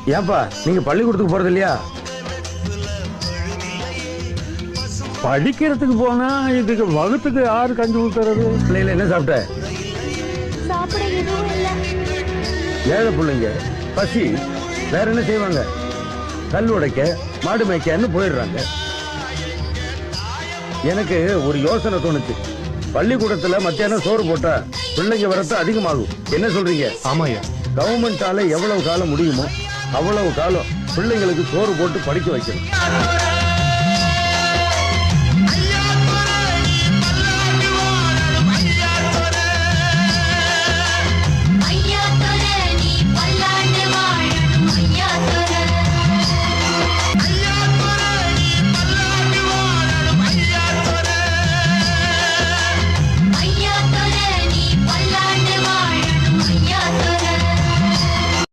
ஏன்பா நீங்க பள்ளிக்கூடத்துக்கு போறது இல்லையா? படிக்கிறதுக்கு போனா இதுக்கு வகுத்துக்கு யாரு கஞ்சி ஊத்துறது? பிள்ளைல என்ன சாப்பிட்ட? சாப்பிட எதுவும் இல்ல. ஏழை பிள்ளைங்க பசி வேற என்ன செய்வாங்க? கல் உடைக்க மாடு மேய்க்கன்னு போயிடுறாங்க. எனக்கு ஒரு யோசனை தோணுச்சு. பள்ளிக்கூடத்துல மத்தியானம் சோறு போட்டா பிள்ளைங்க வரத்து அதிகமாகும். என்ன சொல்றீங்க? ஆமாய்யா. கவர்மெண்டால எவ்வளவு காலம் முடியுமோ அவ்வளவு காலம் பிள்ளைங்களுக்கு சோறு போட்டு படிக்க வைக்கணும்.